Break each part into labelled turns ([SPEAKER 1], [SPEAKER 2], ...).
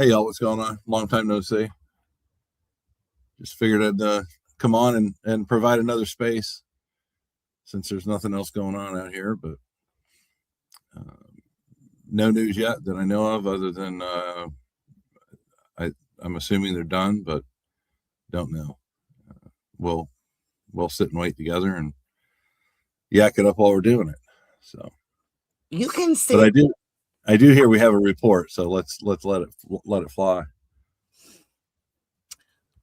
[SPEAKER 1] Hey, y'all, what's going on? Long time no see. Just figured I'd come on and provide another space since there's nothing else going on out here, but no news yet that I know of other than I'm assuming they're done, but don't know. We'll sit and wait together and yak it up while we're doing it. So
[SPEAKER 2] you can see.
[SPEAKER 1] But I do hear we have a report, so let's let it fly.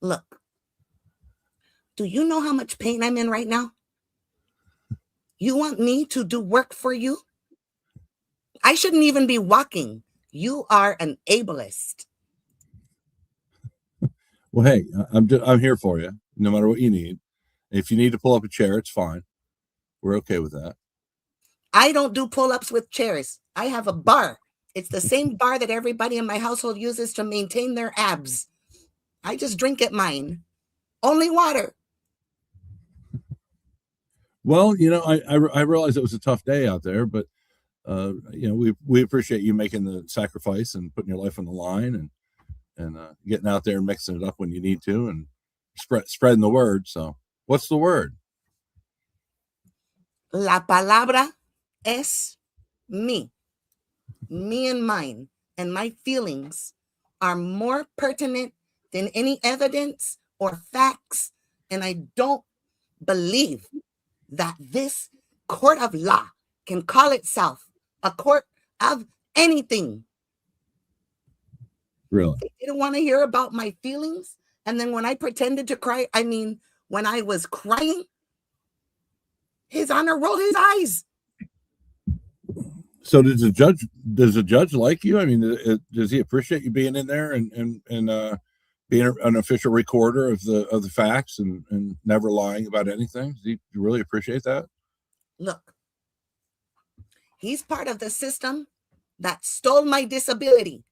[SPEAKER 2] Look, do you know how much pain I'm in right now? You want me to do work for you? I shouldn't even be walking. You are an ableist.
[SPEAKER 1] Well, hey, I'm here for you, no matter what you need. If you need to pull up a chair, it's fine. We're okay with that.
[SPEAKER 2] I don't do pull-ups with chairs. I have a bar. It's the same bar that everybody in my household uses to maintain their abs. I just drink at mine. Only water.
[SPEAKER 1] Well, I realize it was a tough day out there, but we appreciate you making the sacrifice and putting your life on the line and getting out there and mixing it up when you need to and spreading the word. So, what's the word?
[SPEAKER 2] La palabra es me. Me and mine. And my feelings are more pertinent than any evidence or facts. And I don't believe that this court of law can call itself a court of anything.
[SPEAKER 1] Really?
[SPEAKER 2] They didn't want to hear about my feelings. And then when I pretended to cry, when I was crying, His Honor rolled his eyes.
[SPEAKER 1] So does the judge like you? I mean, does he appreciate you being in there and being an official recorder of the facts and never lying about anything? Do you really appreciate that?
[SPEAKER 2] Look, he's part of the system that stole my disability.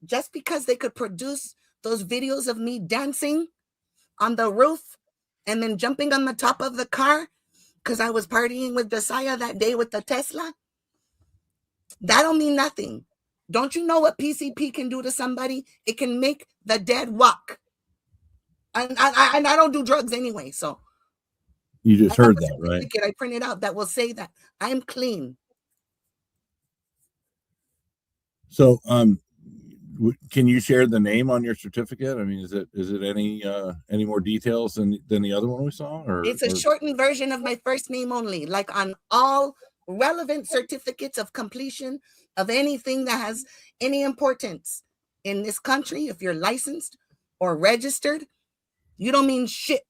[SPEAKER 2] Just because they could produce those videos of me dancing on the roof and then jumping on the top of the car because I was partying with Josiah that day with the Tesla, that don't mean nothing. Don't you know what PCP can do to somebody? It can make the dead walk. And I don't do drugs anyway, so.
[SPEAKER 1] You just heard that, right?
[SPEAKER 2] I printed out that will say that I'm clean.
[SPEAKER 1] So, can you share the name on your certificate? I mean, is it any more details than the other one we saw? Or
[SPEAKER 2] it's a shortened version of my first name only, like on all relevant certificates of completion of anything that has any importance in this country. If you're licensed or registered, you don't mean shit.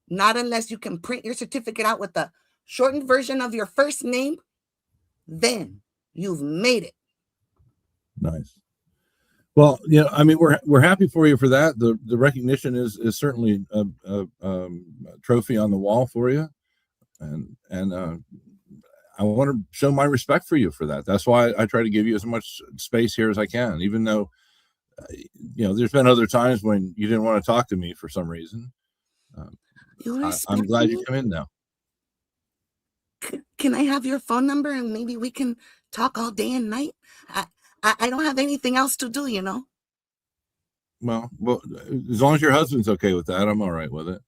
[SPEAKER 2] Not unless you can print your certificate out with the shortened version of your first name. Then you've made it.
[SPEAKER 1] Nice. Well, I mean, we're happy for you for that. The recognition is certainly a trophy on the wall for you, and I want to show my respect for you for that. That's why I try to give you as much space here as I can, even though there's been other times when you didn't want to talk to me for some reason. I'm glad you come in now.
[SPEAKER 2] Can I have your phone number and maybe we can talk all day and night? I don't have anything else to do,
[SPEAKER 1] Well, as long as your husband's okay with that, I'm all right with it.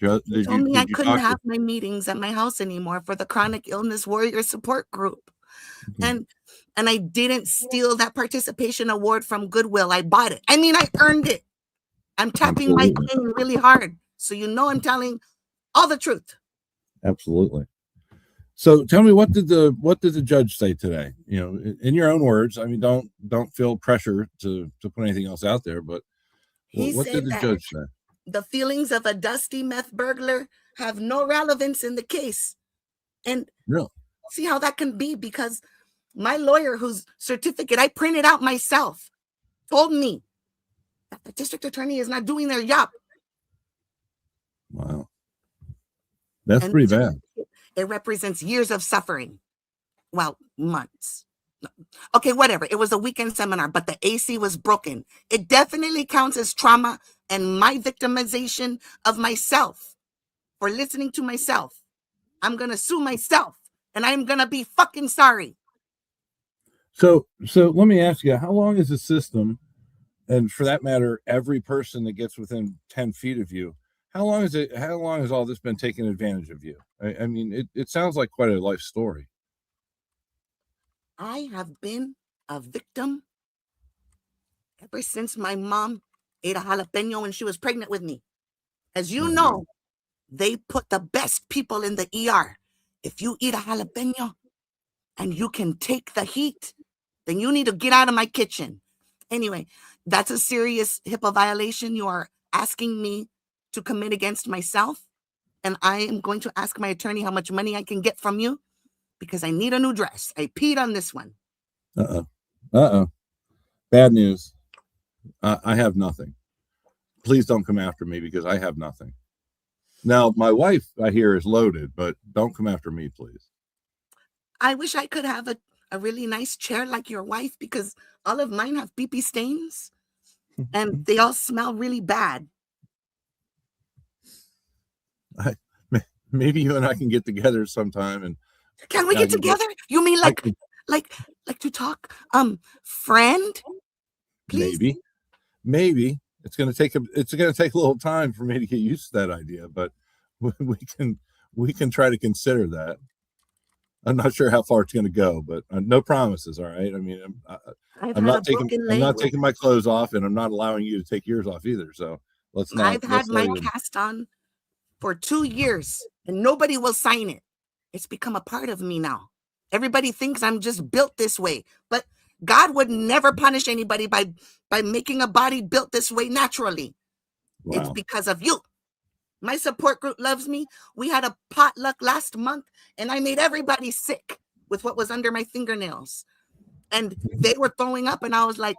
[SPEAKER 2] He told me I couldn't have my meetings at my house anymore for the Chronic Illness Warrior Support Group. Mm-hmm. And I didn't steal that participation award from Goodwill. I bought it. I mean, I earned it. I'm tapping my cane really hard. So I'm telling all the truth.
[SPEAKER 1] Absolutely. So tell me, what did the judge say today? In your own words. I mean, don't feel pressure to put anything else out there, but what did the judge say?
[SPEAKER 2] The feelings of a dusty meth burglar have no relevance in the case. And
[SPEAKER 1] really?
[SPEAKER 2] See how that can be, because my lawyer, whose certificate I printed out myself, told me that the district attorney is not doing their job.
[SPEAKER 1] Wow. That's pretty bad.
[SPEAKER 2] It represents years of suffering. Well, months. Okay, whatever. It was a weekend seminar, but the AC was broken. It definitely counts as trauma and my victimization of myself for listening to myself. I'm going to sue myself, and I'm going to be fucking sorry.
[SPEAKER 1] So let me ask you, how long has the system and for that matter, every person that gets within 10 feet of you, how long has all this been taking advantage of you? I mean, it sounds like quite a life story.
[SPEAKER 2] I have been a victim ever since my mom ate a jalapeno when she was pregnant with me. As you know, they put the best people in the ER. If you eat a jalapeno and you can take the heat, then you need to get out of my kitchen. Anyway, that's a serious HIPAA violation. You are asking me to commit against myself, and I am going to ask my attorney how much money I can get from you because I need a new dress. I peed on this one.
[SPEAKER 1] Bad news. I have nothing. Please don't come after me because I have nothing. Now, my wife, I hear, is loaded, but don't come after me, please.
[SPEAKER 2] I wish I could have a really nice chair like your wife because all of mine have pee-pee stains and they all smell really bad.
[SPEAKER 1] Maybe you and I can get together sometime and
[SPEAKER 2] can we get together? You mean like to talk? Friend? Please?
[SPEAKER 1] Maybe. It's gonna take a little time for me to get used to that idea, but we can try to consider that. I'm not sure how far it's going to go, but no promises. All right. I mean, I'm not taking my clothes off, and I'm not allowing you to take yours off either. So let's not.
[SPEAKER 2] I've had my cast on for 2 years, and nobody will sign it. It's become a part of me now. Everybody thinks I'm just built this way, but God would never punish anybody by making a body built this way naturally. Wow. It's because of you. My support group loves me. We had a potluck last month, and I made everybody sick with what was under my fingernails. And they were throwing up, and I was like,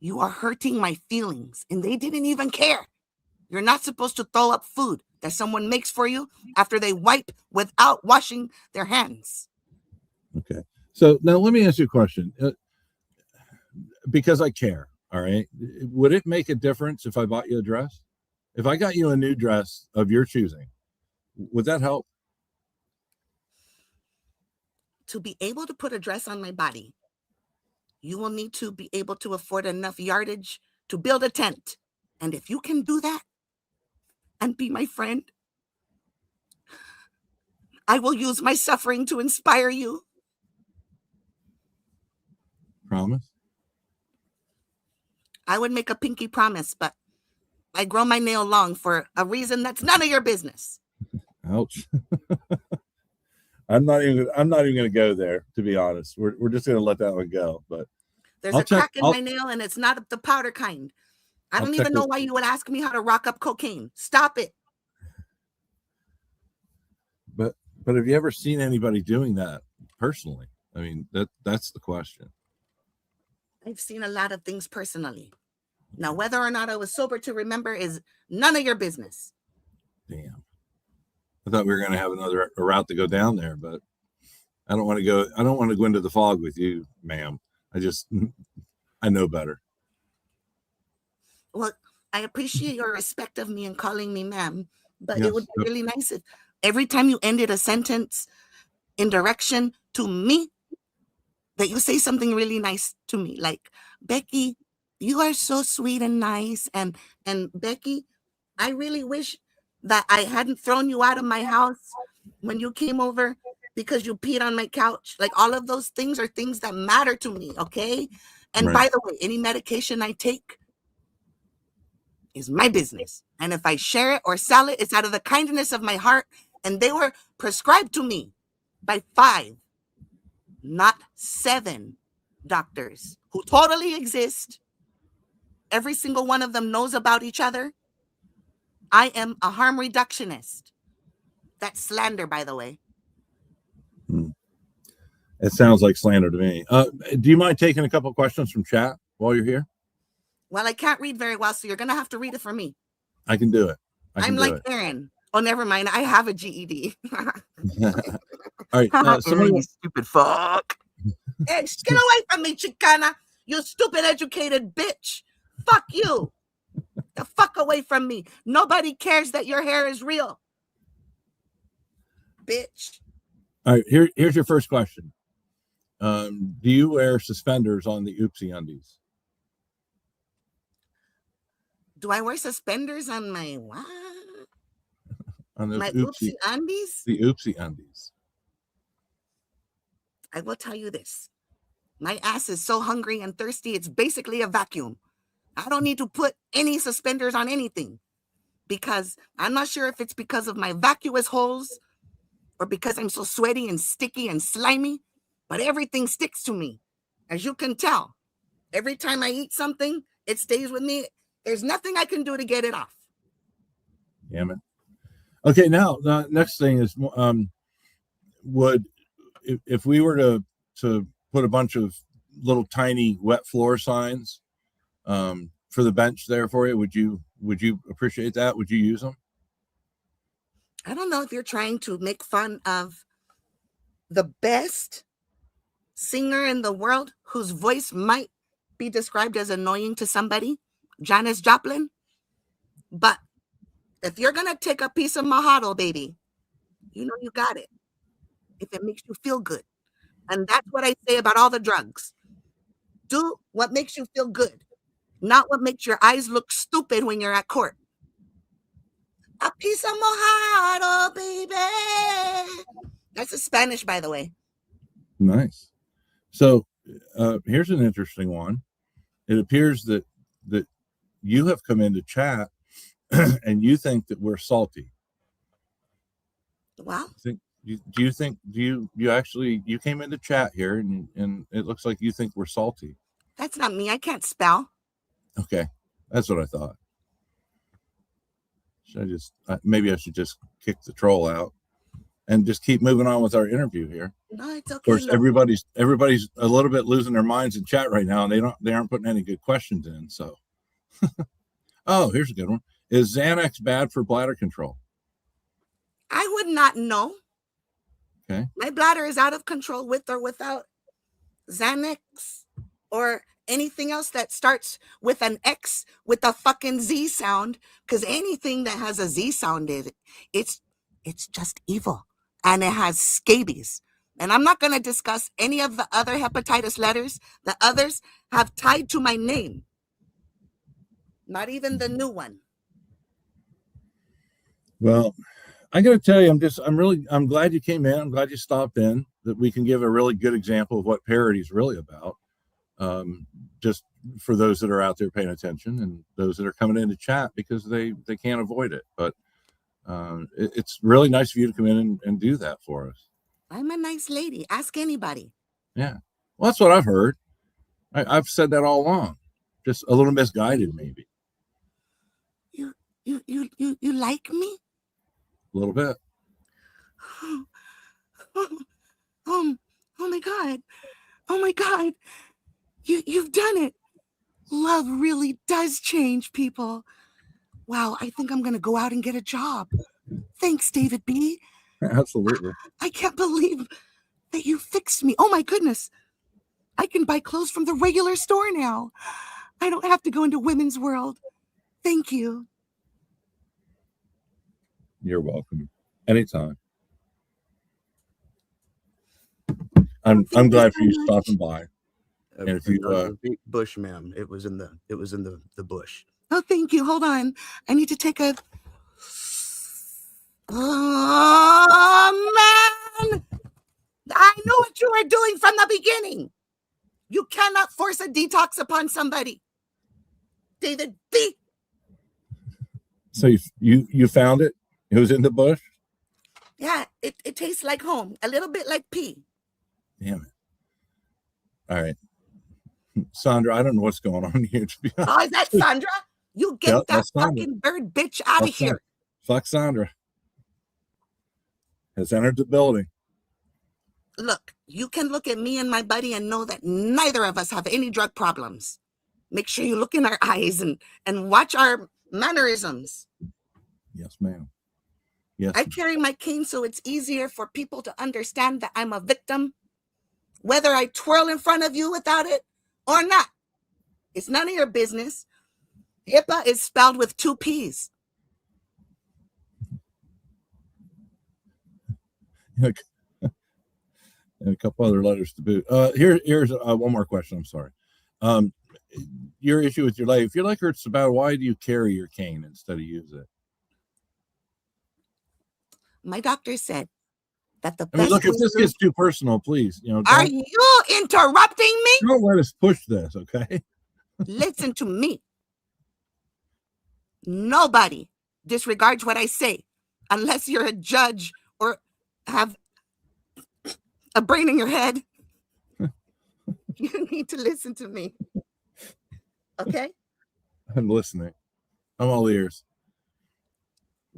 [SPEAKER 2] you are hurting my feelings. And they didn't even care. You're not supposed to throw up food that someone makes for you after they wipe without washing their hands.
[SPEAKER 1] Okay. So now let me ask you a question. Because I care, all right? Would it make a difference if I bought you a dress? If I got you a new dress of your choosing, would that help?
[SPEAKER 2] To be able to put a dress on my body, you will need to be able to afford enough yardage to build a tent. And if you can do that and be my friend, I will use my suffering to inspire you.
[SPEAKER 1] Promise?
[SPEAKER 2] I would make a pinky promise, but I grow my nail long for a reason that's none of your business.
[SPEAKER 1] Ouch. I'm not even going to go there, to be honest. We're just going to let that one go. But
[SPEAKER 2] there's a crack in my nail, and it's not the powder kind. I don't even know why you would ask me how to rock up cocaine. Stop it.
[SPEAKER 1] But have you ever seen anybody doing that personally? I mean, that's the question.
[SPEAKER 2] I've seen a lot of things personally. Now, whether or not I was sober to remember is none of your business.
[SPEAKER 1] Damn. I thought we were going to have another route to go down there, but I don't want to go into the fog with you, ma'am. I know better.
[SPEAKER 2] Well, I appreciate your respect of me and calling me ma'am, but it would be really nice if every time you ended a sentence in direction to me, that you say something really nice to me, like, Becky, you are so sweet and nice, and Becky, I really wish that I hadn't thrown you out of my house when you came over because you peed on my couch. Like, all of those things are things that matter to me, okay? And by the way, any medication I take is my business. And if I share it or sell it, it's out of the kindness of my heart. And they were prescribed to me by 5, not 7 doctors who totally exist. Every single one of them knows about each other. I am a harm reductionist. That's slander, by the way.
[SPEAKER 1] It sounds like slander to me. Do you mind taking a couple questions from chat while you're here?
[SPEAKER 2] Well, I can't read very well, so you're going to have to read it for me.
[SPEAKER 1] I can do it.
[SPEAKER 2] I'm like Aaron. Oh, never mind. I have a GED.
[SPEAKER 1] All right.
[SPEAKER 2] You stupid fuck. Hey, get away from me, Chicana. You stupid educated bitch. Fuck you. The fuck away from me. Nobody cares that your hair is real. Bitch.
[SPEAKER 1] All right. Here's your first question. Do you wear suspenders on the oopsie undies?
[SPEAKER 2] Do I wear suspenders on my what?
[SPEAKER 1] On those
[SPEAKER 2] My
[SPEAKER 1] oopsie,
[SPEAKER 2] oopsie undies?
[SPEAKER 1] the oopsie undies.
[SPEAKER 2] I will tell you this. My ass is so hungry and thirsty, it's basically a vacuum. I don't need to put any suspenders on anything because I'm not sure if it's because of my vacuous holes or because I'm so sweaty and sticky and slimy, but everything sticks to me. As you can tell, every time I eat something, it stays with me. There's nothing I can do to get it off.
[SPEAKER 1] Damn it. Okay, now the next thing is, would if we were to put a bunch of little tiny wet floor signs for the bench there for you, would you appreciate that? Would you use them?
[SPEAKER 2] I don't know if you're trying to make fun of the best singer in the world whose voice might be described as annoying to somebody, Janis Joplin. But if you're going to take a piece of Mahalo, baby, you know you got it. If it makes you feel good. And that's what I say about all the drugs. Do what makes you feel good, not what makes your eyes look stupid when you're at court. A piece of Mojado, baby. That's a Spanish, by the way.
[SPEAKER 1] Nice. So here's an interesting one. It appears that you have come into chat and you think that we're salty.
[SPEAKER 2] Well,
[SPEAKER 1] Do you actually came into chat here and it looks like you think we're salty?
[SPEAKER 2] that's not me. I can't spell.
[SPEAKER 1] Okay, that's what I thought. Should maybe I should just kick the troll out and just keep moving on with our interview here.
[SPEAKER 2] No, it's okay.
[SPEAKER 1] Of course, everybody's a little bit losing their minds in chat right now, and they aren't putting any good questions in. So, oh, here's a good one: is Xanax bad for bladder control?
[SPEAKER 2] I would not know.
[SPEAKER 1] Okay,
[SPEAKER 2] my bladder is out of control with or without Xanax or anything else that starts with an X with a fucking Z sound. Because anything that has a Z sound in it, it's just evil, and it has scabies. And I'm not going to discuss any of the other hepatitis letters that others have tied to my name. Not even the new one.
[SPEAKER 1] Well, I got to tell you, I'm glad you came in. I'm glad you stopped in, that we can give a really good example of what parody is really about. Just for those that are out there paying attention and those that are coming into chat because they can't avoid it. But it's really nice of you to come in and do that for us.
[SPEAKER 2] I'm a nice lady. Ask anybody.
[SPEAKER 1] Yeah. Well, that's what I've heard. I've said that all along. Just a little misguided, maybe.
[SPEAKER 2] You like me?
[SPEAKER 1] A little bit.
[SPEAKER 2] Oh my God. Oh my God. You've done it. Love really does change people. Wow, I think I'm going to go out and get a job. Thanks, David B.
[SPEAKER 1] Absolutely.
[SPEAKER 2] I can't believe that you fixed me. Oh my goodness. I can buy clothes from the regular store now. I don't have to go into Women's World. Thank you.
[SPEAKER 1] You're welcome. Anytime. I'm glad for you stopping by. And if you
[SPEAKER 3] Vape Bush, ma'am, it was in the bush.
[SPEAKER 2] Oh, thank you. Hold on. I need to take a. Oh man! I know what you were doing from the beginning. You cannot force a detox upon somebody. David B.
[SPEAKER 1] So you found it? It was in the bush?
[SPEAKER 2] Yeah, it tastes like home. A little bit like pee.
[SPEAKER 1] Damn it. All right. Sandra, I don't know what's going on here. To be honest.
[SPEAKER 2] Oh, is that Sandra? You get
[SPEAKER 1] Yep,
[SPEAKER 2] that
[SPEAKER 1] that's Sandra.
[SPEAKER 2] fucking bird bitch out of here.
[SPEAKER 1] Fuck Sandra. Has entered the building.
[SPEAKER 2] Look, you can look at me and my buddy and know that neither of us have any drug problems. Make sure you look in our eyes and watch our mannerisms.
[SPEAKER 1] Yes, ma'am. Yes.
[SPEAKER 2] I carry my cane so it's easier for people to understand that I'm a victim, whether I twirl in front of you without it or not. It's none of your business. HIPAA is spelled with 2 P's.
[SPEAKER 1] And a couple other letters to boot. Here's one more question. I'm sorry. your issue with your leg. If your leg hurts so bad, why do you carry your cane instead of use it?
[SPEAKER 2] My doctor said that the
[SPEAKER 1] I mean,
[SPEAKER 2] best
[SPEAKER 1] look, if
[SPEAKER 2] way
[SPEAKER 1] this
[SPEAKER 2] to-
[SPEAKER 1] gets too personal, please,
[SPEAKER 2] Are you interrupting me?
[SPEAKER 1] don't let us push this, okay?
[SPEAKER 2] Listen to me. Nobody disregards what I say unless you're a judge or have a brain in your head. You need to listen to me. Okay?
[SPEAKER 1] I'm listening. I'm all ears.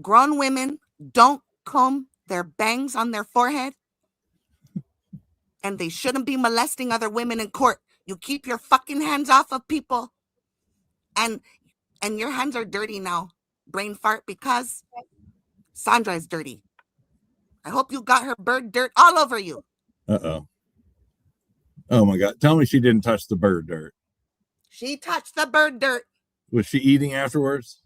[SPEAKER 2] Grown women don't comb their bangs on their forehead, and they shouldn't be molesting other women in court. You keep your fucking hands off of people. And your hands are dirty now, brain fart, because Sandra is dirty. I hope you got her bird dirt all over you.
[SPEAKER 1] Uh-oh. Oh my God. Tell me she didn't touch the bird dirt.
[SPEAKER 2] She touched the bird dirt.
[SPEAKER 1] Was she eating afterwards?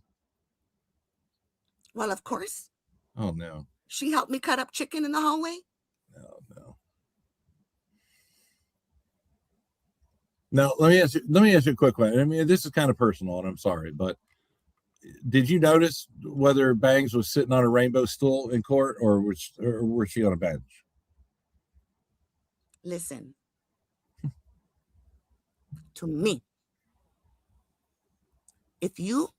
[SPEAKER 2] Well, of course.
[SPEAKER 1] Oh no.
[SPEAKER 2] She helped me cut up chicken in the hallway.
[SPEAKER 1] No. Now, let me ask you a quick question. I mean, this is kind of personal, and I'm sorry, but did you notice whether Bangs was sitting on a rainbow stool in court, or was she on a bench?
[SPEAKER 2] Listen to me. If you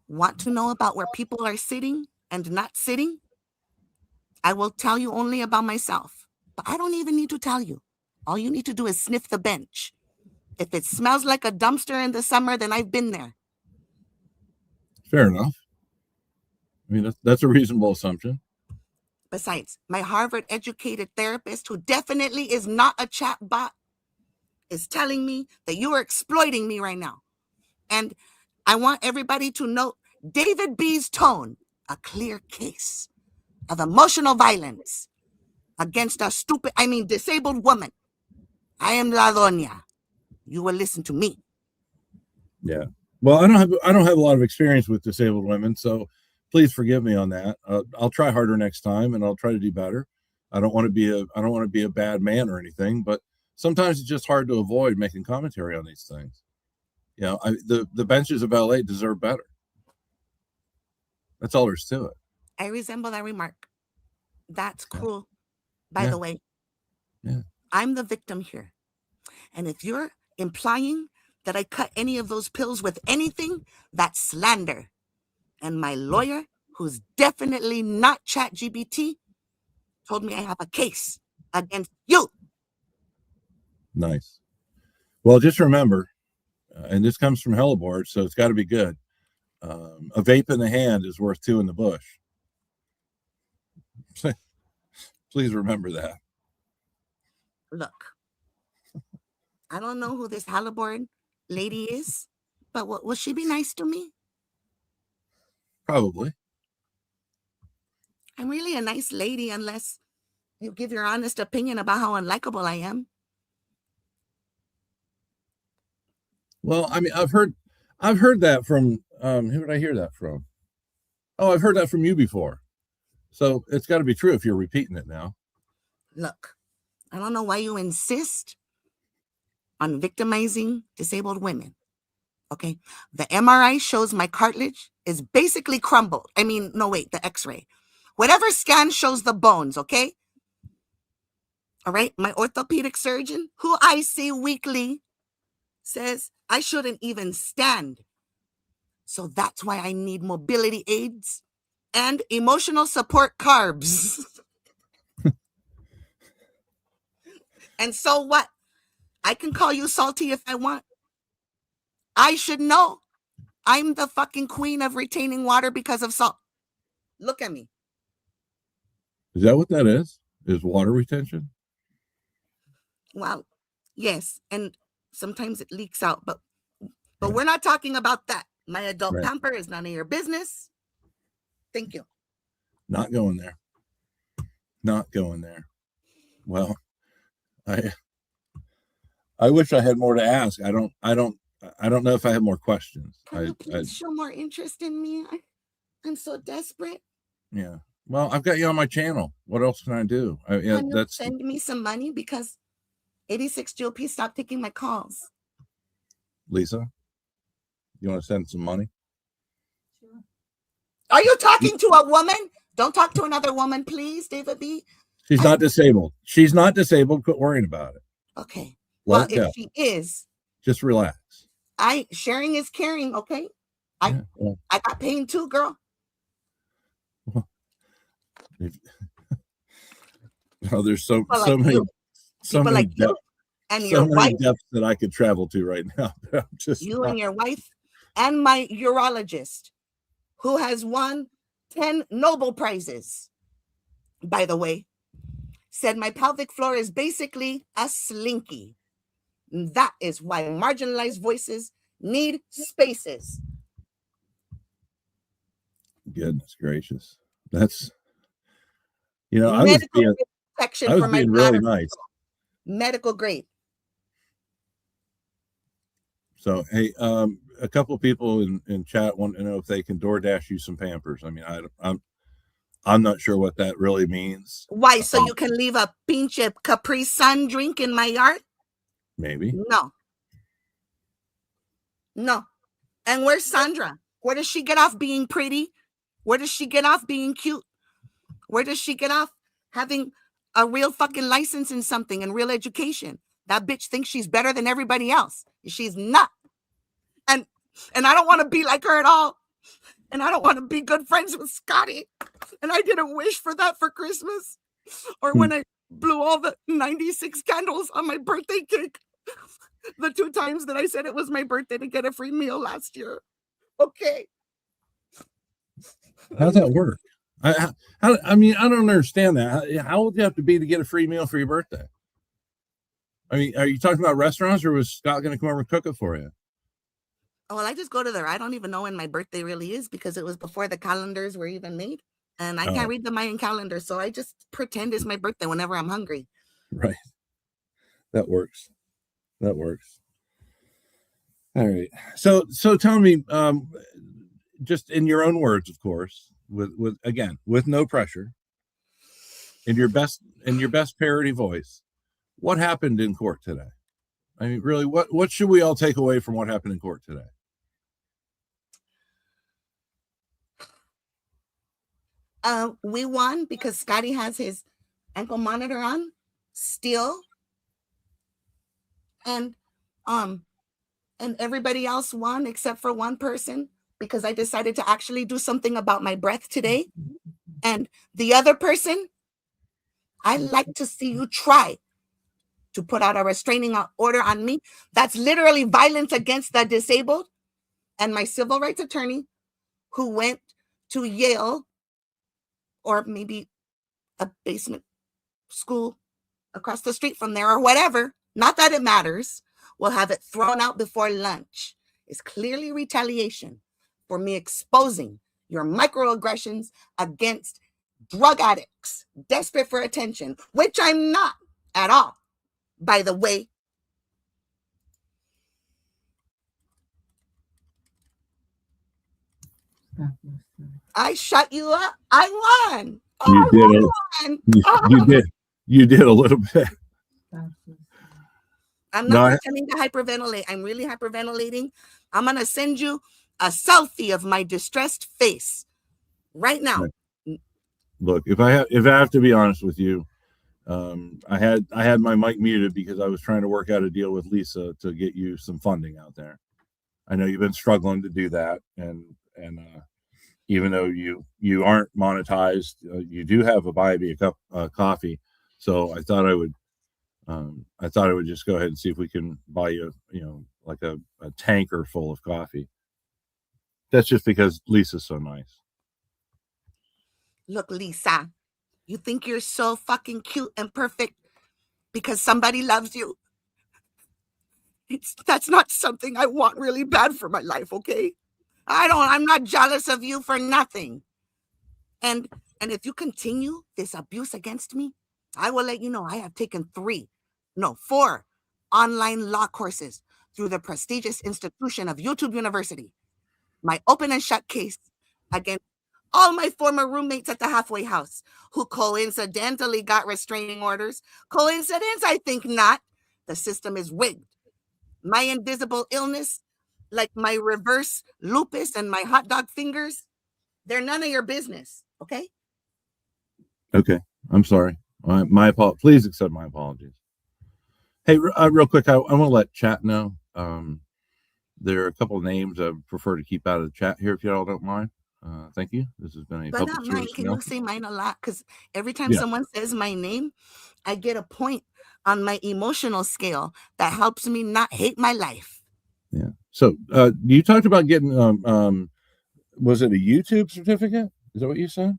[SPEAKER 2] want to know about where people are sitting and not sitting, I will tell you only about myself. But I don't even need to tell you. All you need to do is sniff the bench. If it smells like a dumpster in the summer, then I've been there.
[SPEAKER 1] Fair enough. I mean, that's a reasonable assumption.
[SPEAKER 2] Besides, my Harvard-educated therapist, who definitely is not a chat bot, is telling me that you are exploiting me right now. And I want everybody to note David B's tone, a clear case of emotional violence against a disabled woman. I am La Doña. You will listen to me.
[SPEAKER 1] Yeah. Well, I don't have a lot of experience with disabled women, so please forgive me on that. I'll try harder next time, and I'll try to do better. I don't want to be a bad man or anything, but sometimes it's just hard to avoid making commentary on these things. You know, the benches of LA deserve better. That's all there's to it.
[SPEAKER 2] I resemble that remark. That's cruel. By
[SPEAKER 1] Yeah.
[SPEAKER 2] the way,
[SPEAKER 1] Yeah.
[SPEAKER 2] I'm the victim here. And if you're implying that I cut any of those pills with anything, that's slander. And my lawyer, who's definitely not ChatGPT, told me I have a case against you.
[SPEAKER 1] Nice. Well, just remember, and this comes from Helleboard, so it's got to be good. A vape in the hand is worth two in the bush. Please remember that.
[SPEAKER 2] Look, I don't know who this Halliburton lady is, but will she be nice to me?
[SPEAKER 1] Probably.
[SPEAKER 2] I'm really a nice lady unless you give your honest opinion about how unlikable I am.
[SPEAKER 1] Well, I mean, I've heard that from who did I hear that from? Oh, I've heard that from you before. So it's got to be true if you're repeating it now.
[SPEAKER 2] Look, I don't know why you insist on victimizing disabled women. Okay, the MRI shows my cartilage is basically crumbled. The X-ray. Whatever scan shows the bones, okay? All right, my orthopedic surgeon, who I see weekly, says I shouldn't even stand. So that's why I need mobility aids and emotional support carbs. And so what? I can call you salty if I want. I should know. I'm the fucking queen of retaining water because of salt. Look at me.
[SPEAKER 1] Is that what that is? Is water retention?
[SPEAKER 2] Well, yes, and sometimes it leaks out, but we're not talking about that. My adult pamper is none of your business. Thank you.
[SPEAKER 1] Not going there. Not going there. Well, I wish I had more to ask. I don't know if I have more questions.
[SPEAKER 2] Can you please show more interest in me? I'm so desperate.
[SPEAKER 1] Yeah. Well, I've got you on my channel. What else can I do?
[SPEAKER 2] Can you send me some money because 86 GOP stopped taking my calls?
[SPEAKER 1] Lisa, you want to send some money?
[SPEAKER 2] Are you talking to a woman? Don't talk to another woman, please, David B.
[SPEAKER 1] She's not disabled. She's not disabled. Quit worrying about it.
[SPEAKER 2] Okay.
[SPEAKER 1] Let
[SPEAKER 2] Well,
[SPEAKER 1] it go.
[SPEAKER 2] if she is,
[SPEAKER 1] Just relax.
[SPEAKER 2] sharing is caring, okay?
[SPEAKER 1] Yeah,
[SPEAKER 2] I got pain too, girl.
[SPEAKER 1] There's so
[SPEAKER 2] People like
[SPEAKER 1] many
[SPEAKER 2] you.
[SPEAKER 1] so
[SPEAKER 2] People
[SPEAKER 1] many
[SPEAKER 2] like you
[SPEAKER 1] depths,
[SPEAKER 2] and
[SPEAKER 1] so
[SPEAKER 2] your
[SPEAKER 1] many
[SPEAKER 2] wife,
[SPEAKER 1] depths that I could travel to right now. I'm just
[SPEAKER 2] you
[SPEAKER 1] not.
[SPEAKER 2] and your wife, and my urologist, who has won 10 Nobel Prizes, by the way, said my pelvic floor is basically a slinky. That is why marginalized voices need spaces.
[SPEAKER 1] Goodness gracious. That's, I was
[SPEAKER 2] Medical
[SPEAKER 1] being,
[SPEAKER 2] grade protection
[SPEAKER 1] I was
[SPEAKER 2] for my
[SPEAKER 1] being really
[SPEAKER 2] bladder.
[SPEAKER 1] nice.
[SPEAKER 2] Medical grade.
[SPEAKER 1] So, hey, a couple of people in chat want to know if they can DoorDash you some Pampers. I mean, I'm not sure what that really means.
[SPEAKER 2] Why? So you can leave a pinche Capri Sun drink in my yard?
[SPEAKER 1] Maybe.
[SPEAKER 2] No. And where's Sandra? Where does she get off being pretty? Where does she get off being cute? Where does she get off having a real fucking license in something and real education? That bitch thinks she's better than everybody else. She's not. And I don't want to be like her at all. And I don't want to be good friends with Scotty. And I didn't wish for that for Christmas. Or when I blew all the 96 candles on my birthday cake. The 2 times that I said it was my birthday to get a free meal last year. Okay.
[SPEAKER 1] How's that work? I mean, I don't understand that. How old do you have to be to get a free meal for your birthday? I mean, are you talking about restaurants, or was Scott going to come over and cook it for you?
[SPEAKER 2] Oh, well, I just go to there. I don't even know when my birthday really is because it was before the calendars were even made. And I can't read the Mayan calendar. So I just pretend it's my birthday whenever I'm hungry.
[SPEAKER 1] Right. That works. That works. All right. So tell me, just in your own words, of course, with no pressure, in your best parody voice, what happened in court today? I mean, really, what should we all take away from what happened in court today?
[SPEAKER 2] We won because Scotty has his ankle monitor on still. And everybody else won except for one person because I decided to actually do something about my breath today. And the other person, I'd like to see you try to put out a restraining order on me. That's literally violence against the disabled. And my civil rights attorney, who went to Yale or maybe a basement school across the street from there or whatever, not that it matters, will have it thrown out before lunch. It's clearly retaliation for me exposing your microaggressions against drug addicts desperate for attention, which I'm not at all, by the way. I shut you up. I won.
[SPEAKER 1] You did a little bit.
[SPEAKER 2] I'm not pretending to hyperventilate. I'm really hyperventilating. I'm going to send you a selfie of my distressed face right now.
[SPEAKER 1] Look, if I have to be honest with you, I had my mic muted because I was trying to work out a deal with Lisa to get you some funding out there. I know you've been struggling to do that, and even though you aren't monetized, you do have a buy me a cup coffee. So I thought I would just go ahead and see if we can buy you, like a tanker full of coffee. That's just because Lisa's so nice.
[SPEAKER 2] Look, Lisa, you think you're so fucking cute and perfect because somebody loves you. That's not something I want really bad for my life, okay? I'm not jealous of you for nothing. And if you continue this abuse against me, I will let you know I have taken 4 online law courses through the prestigious institution of YouTube University. My open and shut case against all my former roommates at the halfway house who coincidentally got restraining orders. Coincidence? I think not. The system is rigged. my invisible illness, like my reverse lupus and my hot dog fingers, they're none of your business. Okay.
[SPEAKER 1] Okay. I'm sorry. Please accept my apologies. Hey, real quick, I want to let chat know. There are a couple of names I prefer to keep out of the chat here, if y'all don't mind. Thank you. This has been a
[SPEAKER 2] But
[SPEAKER 1] public
[SPEAKER 2] not mine.
[SPEAKER 1] service
[SPEAKER 2] Can you
[SPEAKER 1] announcement.
[SPEAKER 2] say mine a lot? Because every time
[SPEAKER 1] Yeah.
[SPEAKER 2] someone says my name, I get a point on my emotional scale that helps me not hate my life.
[SPEAKER 1] Yeah. So you talked about getting was it a YouTube certificate? Is that what you said?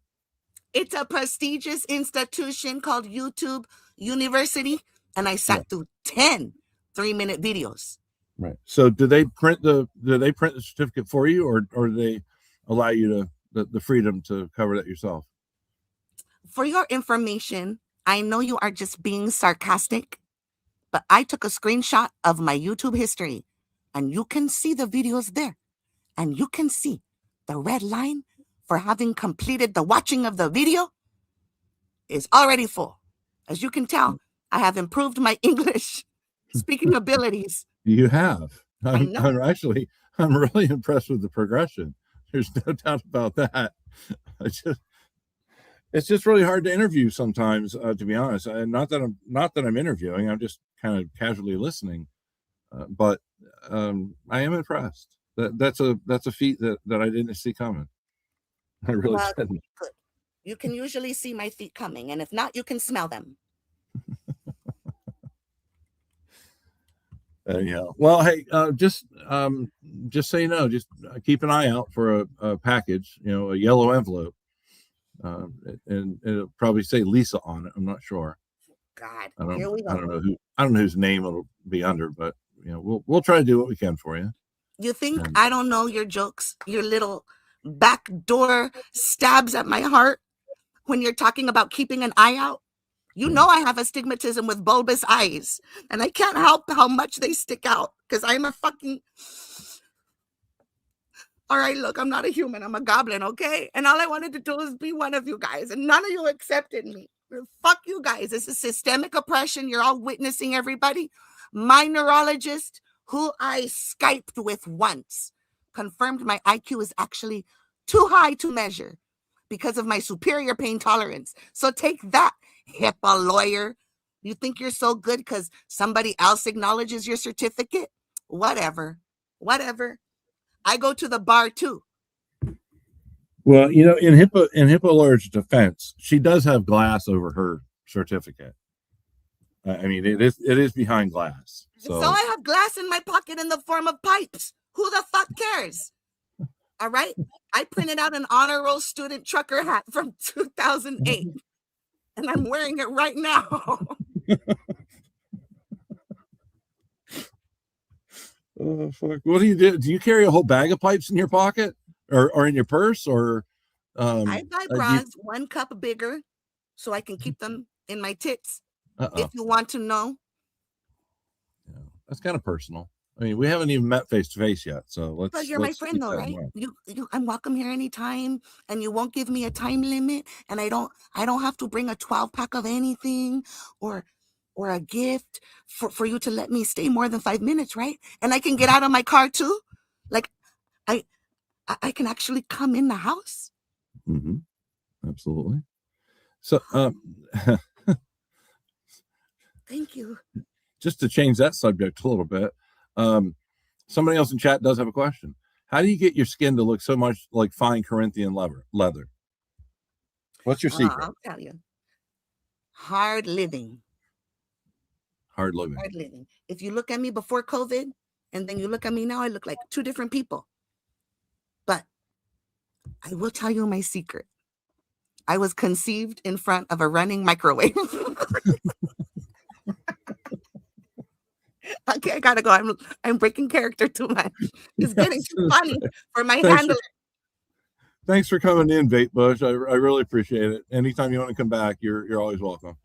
[SPEAKER 2] It's a prestigious institution called YouTube University, and I sat through 10 3-minute videos.
[SPEAKER 1] Right. So do they print the certificate for you, or do they allow you the freedom to cover that yourself?
[SPEAKER 2] For your information, I know you are just being sarcastic, but I took a screenshot of my YouTube history, and you can see the videos there, and you can see the red line for having completed the watching of the video is already full. As you can tell, I have improved my English speaking abilities.
[SPEAKER 1] You have.
[SPEAKER 2] I know.
[SPEAKER 1] I'm really impressed with the progression. There's no doubt about that. It's just really hard to interview sometimes, to be honest. And not that I'm interviewing. I'm just kind of casually listening. But I am impressed. That's a feat that I didn't see coming. I really didn't.
[SPEAKER 2] Good. You can usually see my feet coming, and if not, you can smell them.
[SPEAKER 1] Yeah. Well, hey, just so you know, just keep an eye out for a package. A yellow envelope, and it'll probably say Lisa on it. I'm not sure.
[SPEAKER 2] God,
[SPEAKER 1] here
[SPEAKER 2] we go.
[SPEAKER 1] I don't know whose name it'll be under, but we'll try to do what we can for you.
[SPEAKER 2] You think I don't know your jokes, your little backdoor stabs at my heart when you're talking about keeping an eye out? You know I have astigmatism with bulbous eyes, and I can't help how much they stick out because I'm a fucking... All right, look, I'm not a human. I'm a goblin, okay? And all I wanted to do was be one of you guys, and none of you accepted me. Fuck you guys. This is systemic oppression. You're all witnessing, everybody. My neurologist, who I Skyped with once, confirmed my IQ is actually too high to measure because of my superior pain tolerance. So take that, HIPAA lawyer. You think you're so good because somebody else acknowledges your certificate? Whatever. I go to the bar too.
[SPEAKER 1] Well, in HIPAA lawyer's defense, she does have glass over her certificate. I mean, it is behind glass. So
[SPEAKER 2] I have glass in my pocket in the form of pipes. Who the fuck cares? All right. I printed out an honor roll student trucker hat from 2008, and I'm wearing it right now.
[SPEAKER 1] Oh, fuck. What do you do? Do you carry a whole bag of pipes in your pocket or in your purse? Or
[SPEAKER 2] I buy bras 1 cup bigger so I can keep them in my tits. If you want to know.
[SPEAKER 1] Yeah, that's kind of personal. I mean, we haven't even met face to face yet, so let's.
[SPEAKER 2] But you're my friend, though, right? I'm welcome here anytime, and you won't give me a time limit, and I don't have to bring a 12-pack of anything or a gift for you to let me stay more than 5 minutes, right? And I can get out of my car too, like I can actually come in the house.
[SPEAKER 1] Mm-hmm. Absolutely. So,
[SPEAKER 2] thank you.
[SPEAKER 1] Just to change that subject a little bit, somebody else in chat does have a question. How do you get your skin to look so much like fine Corinthian leather? What's your secret?
[SPEAKER 2] I'll tell you. Hard living.
[SPEAKER 1] Hard living.
[SPEAKER 2] If you look at me before COVID and then you look at me now, I look like 2 different people. But I will tell you my secret. I was conceived in front of a running microwave. Okay, I gotta go. I'm breaking character too much. It's getting too funny for my handler.
[SPEAKER 1] Thanks for coming in, Vape Bush. I really appreciate it. Anytime you want to come back, you're always welcome.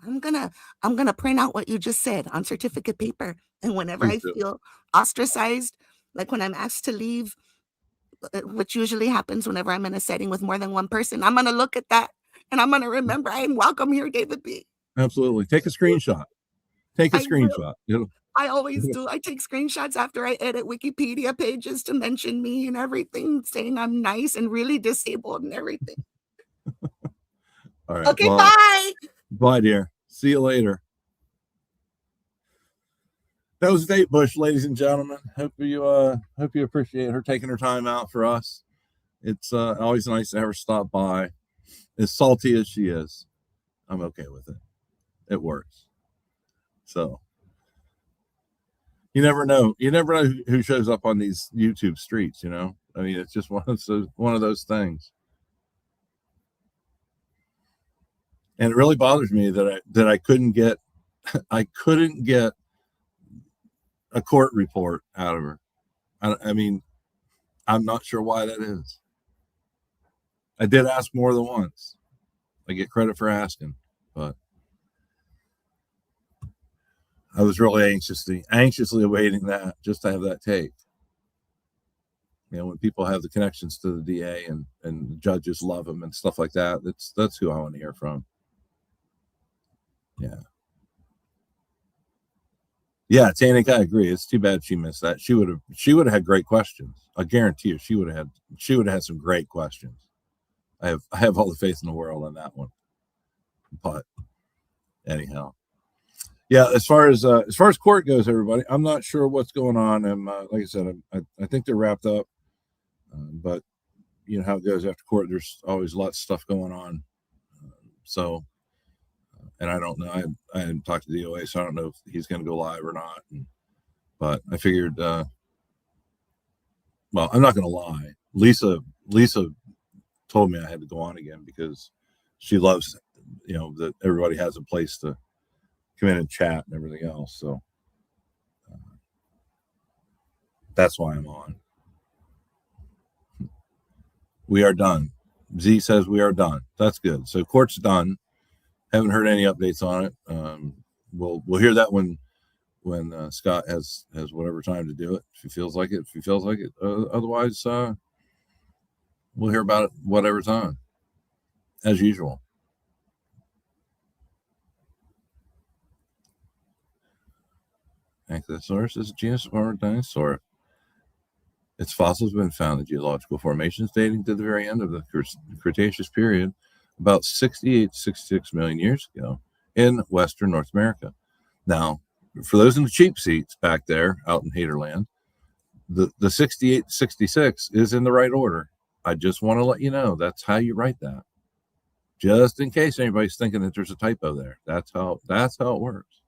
[SPEAKER 2] I'm gonna print out what you just said on certificate paper, and whenever I feel ostracized, like when I'm asked to leave, which usually happens whenever I'm in a setting with more than one person, I'm gonna look at that and I'm gonna remember I'm welcome here, David B.
[SPEAKER 1] Absolutely. Take a screenshot.
[SPEAKER 2] I always do. I take screenshots after I edit Wikipedia pages to mention me and everything, saying I'm nice and really disabled and everything.
[SPEAKER 1] All right.
[SPEAKER 2] Okay,
[SPEAKER 1] Well,
[SPEAKER 2] bye.
[SPEAKER 1] bye, dear. See you later. That was Vape Bush, ladies and gentlemen. Hope you appreciate her taking her time out for us. It's always nice to have her stop by. As salty as she is, I'm okay with it. It works. So you never know. You never know who shows up on these YouTube streets. You know, I mean, it's just one of those things. And it really bothers me that I couldn't get a court report out of her. I mean, I'm not sure why that is. I did ask more than once. I get credit for asking, but I was really anxiously awaiting that, just to have that tape. You know, when people have the connections to the DA and the judges love them and stuff like that, that's who I want to hear from. Yeah, Tanik, I agree. It's too bad she missed that. She would have had great questions. I guarantee you, she would have had some great questions. I have all the faith in the world in that one. But anyhow, yeah. As far as court goes, everybody, I'm not sure what's going on. And like I said, I think they're wrapped up. But you know how it goes after court. There's always lots of stuff going on. And I don't know. I hadn't talked to DOA, so I don't know if he's going to go live or not. But I figured, well, I'm not going to lie. Lisa told me I had to go on again because she loves, you know, that everybody has a place to come in and chat and everything else. So that's why I'm on. We are done. Z says we are done. That's good. So court's done. Haven't heard any updates on it. We'll hear that when Scott has whatever time to do it. If he feels like it. Otherwise, we'll hear about it whatever time, as usual. Ankylosaurus is a genus of dinosaur. Its fossils have been found in geological formations dating to the very end of the Cretaceous period, about 68 to 66 million years ago in Western North America. Now, for those in the cheap seats back there out in Haterland, the 68 to 66 is in the right order. I just want to let you know that's how you write that. Just in case anybody's thinking that there's a typo there. That's how it works.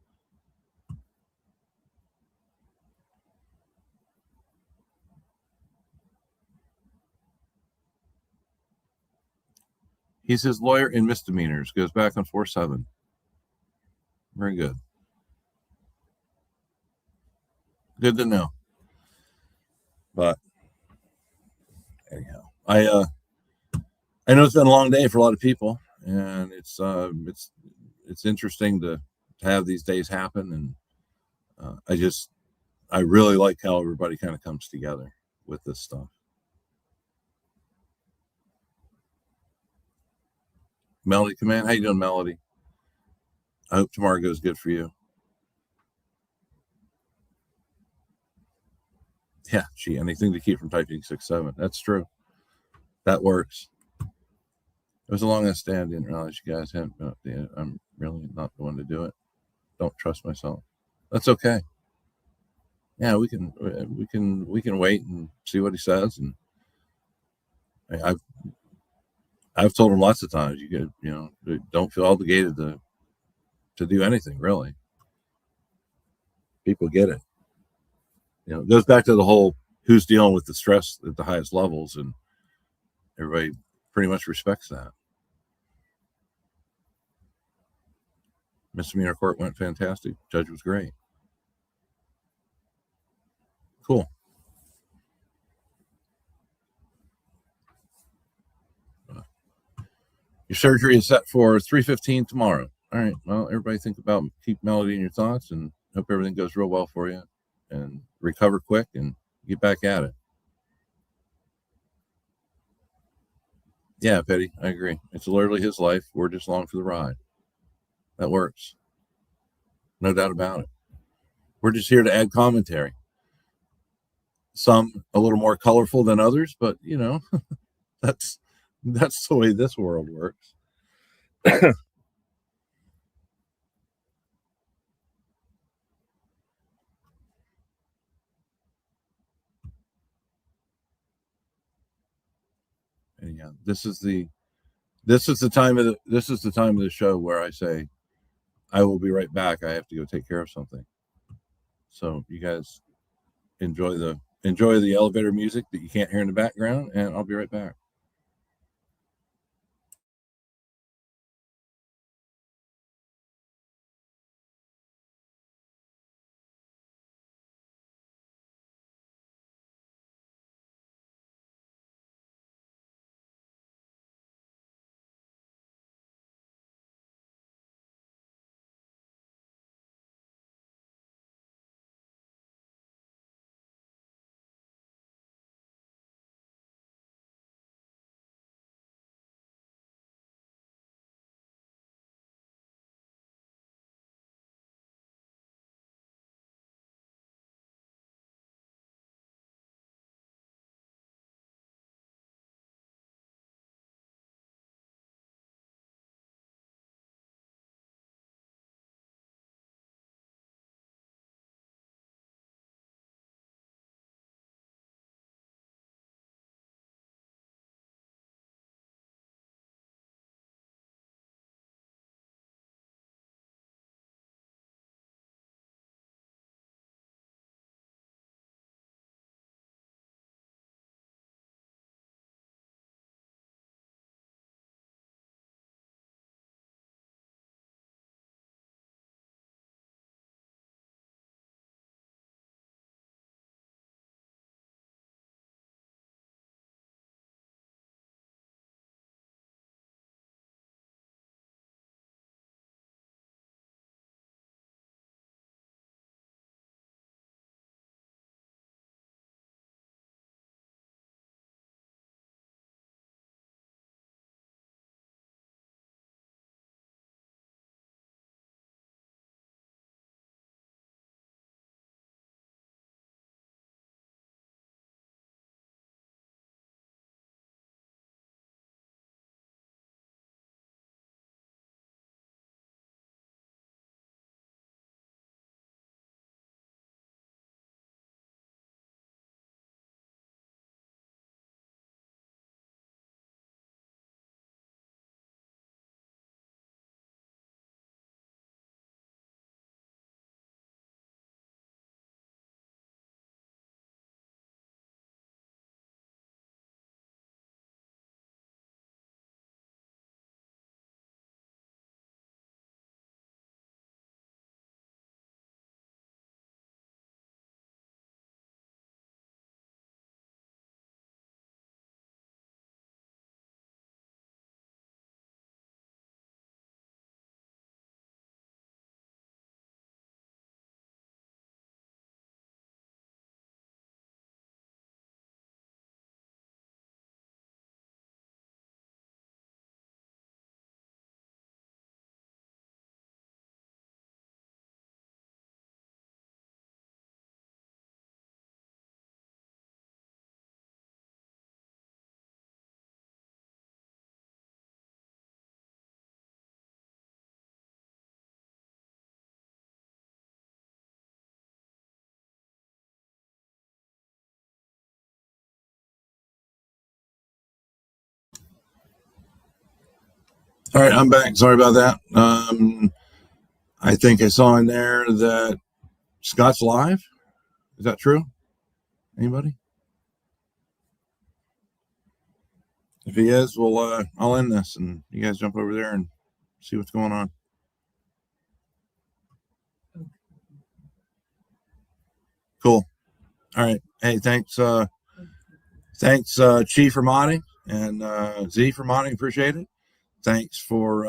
[SPEAKER 1] He's his lawyer in misdemeanors. Goes back on 4-7. Very good. Good to know. But anyhow, I know it's been a long day for a lot of people, and it's interesting to have these days happen, and I really like how everybody kind of comes together with this stuff. Melody Command, how you doing, Melody? I hope tomorrow goes good for you. Yeah, anything to keep from typing 6-7. That's true. That works. It was a long ass day. I didn't realize you guys hadn't been up there. I'm really not the one to do it. Don't trust myself. That's okay. Yeah, we can wait and see what he says. And I've told him lots of times, don't feel obligated to do anything, really. People get it. It goes back to the whole who's dealing with the stress at the highest levels, and everybody pretty much respects that. Misdemeanor court went fantastic. Judge was great. Cool. Your surgery is set for 3:15 tomorrow. All right. Well, everybody keep Melody in your thoughts, and hope everything goes real well for you, and recover quick and get back at it. Yeah, Petty, I agree. It's literally his life. We're just along for the ride. That works. No doubt about it. We're just here to add commentary. Some a little more colorful than others, but you know, that's the way this world works. And yeah, this is the time of the show where I say I will be right back. I have to go take care of something. So you guys enjoy the elevator music that you can't hear in the background, and I'll be right back. All right, I'm back. Sorry about that. I think I saw in there that Scott's live. Is that true? Anybody? If he is, I'll end this and you guys jump over there and see what's going on. Cool. All right. Hey, thanks Chi for modding and Z for modding. Appreciate it. Thanks for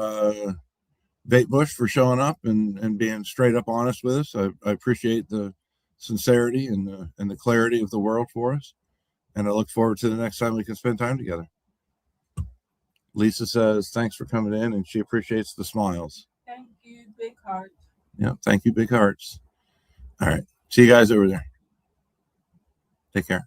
[SPEAKER 1] Vape Bush for showing up and being straight up honest with us. I appreciate the sincerity and the clarity of the world for us. And I look forward to the next time we can spend time together. Lisa says, thanks for coming in, and she appreciates the smiles.
[SPEAKER 4] Thank you, big heart.
[SPEAKER 1] Yeah, thank you, big hearts. All right. See you guys over there. Take care.